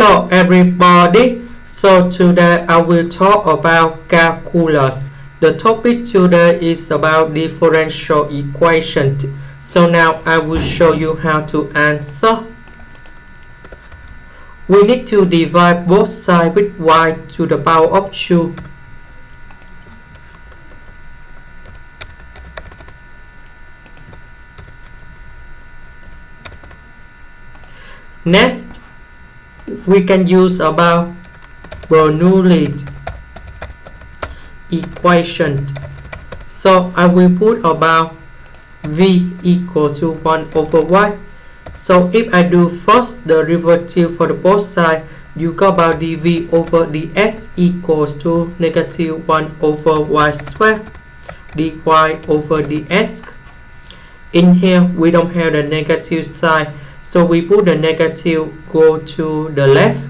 Hello everybody, so today I will talk about calculus. The topic today is about differential equation. So now I will show you how to answer. We need to divide both sides with y to the power of 2. Next, we can use about Bernoulli equation. So I will put about v equal to 1 over y. So if I do first the derivative for the both sides, you got about dv over dx equals to negative 1 over y squared dy over dx. In here we don't have the negative sign, so we put the negative go to the left,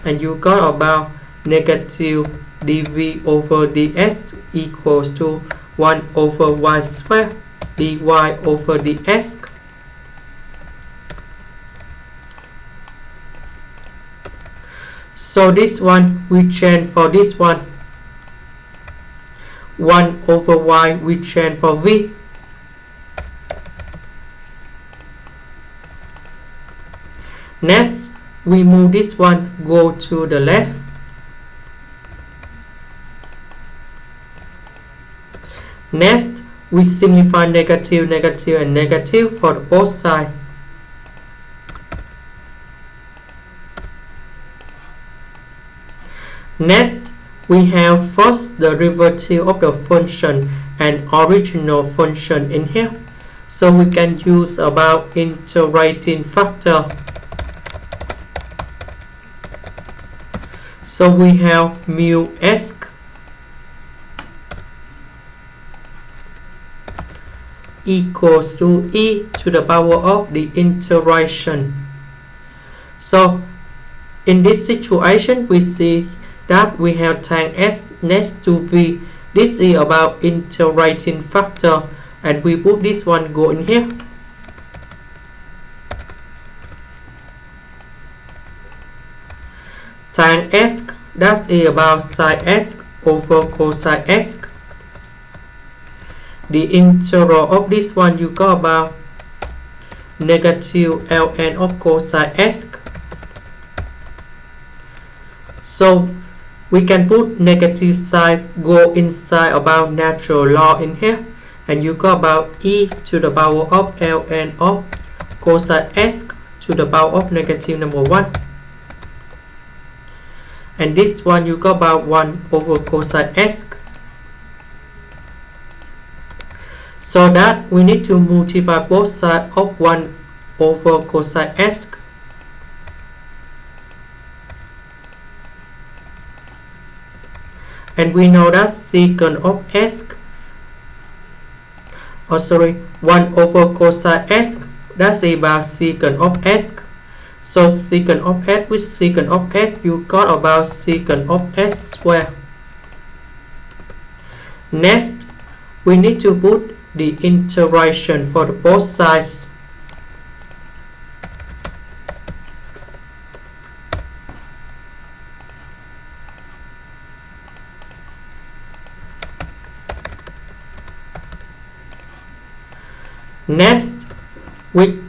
and you got about negative dv over dx equals to 1 over y squared dy over dx. So this one we change for this one. 1 over y we change for v. Next, we move this one, go to the left. Next, we simplify negative, negative, and negative for both sides. Next, we have first the derivative of the function and original function in here. So we can use about integrating factor. So we have mu s equals to e to the power of the integration. So in this situation, we see that we have tan s next to v. This is about integrating factor, and we put this one go in here. Tan s, that's about sine s over cosine s. The integral of this one you got about negative ln of cosine s. So we can put negative sign go inside about natural law in here, and you got about e to the power of ln of cosine s to the power of negative number 1. And this one you got about 1 over cosine s. So that we need to multiply both sides of 1 over cosine s. And we know that secant of s, 1 over cosine s, that's about secant of s. So secant of s with secant of s, you got about secant of s squared. Next, we need to put the integration for the both sides. Next, with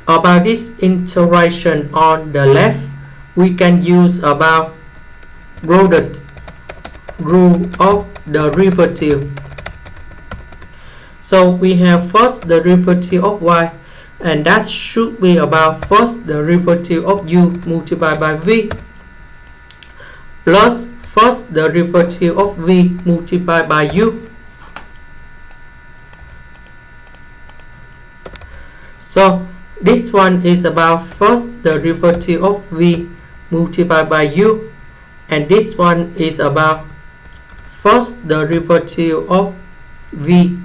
about this integration on the left, we can use about rounded rule of the derivative. So we have first the derivative of y, and that should be about first the derivative of u multiplied by v plus first the derivative of v multiplied by u. So this one is about first the derivative of v multiplied by u, and this one is about first the derivative of v.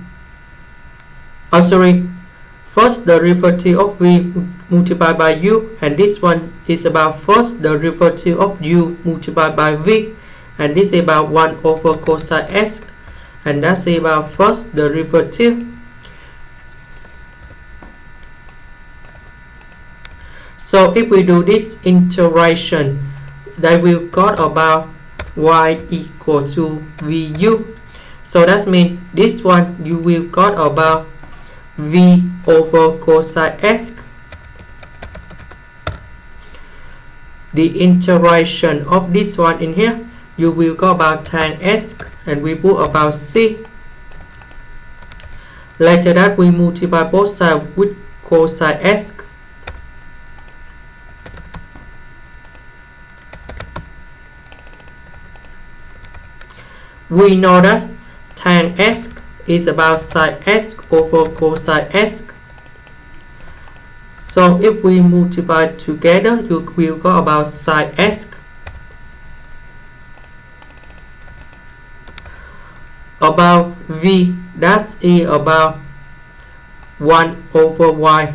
First the derivative of v multiplied by u, and this one is about first the derivative of u multiplied by v, and this is about 1 over cosine s, and that's about first So if we do this integration, that will got about y equal to vu. So that means this one you will got about v over cosine x. The integration of this one in here, you will go about tan x, and we put about c. Later that we multiply both sides with cosine x. We know that tan x is about sine x over cosine x. So if we multiply together, you will go about sine x about v, that is about 1 over y.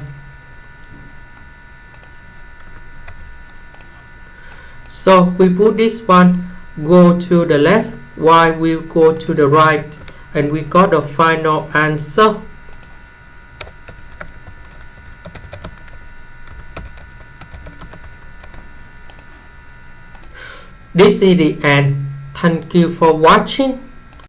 So we put this one go to the left, y will go to the right, and we got the final answer. This is the end. Thank you for watching.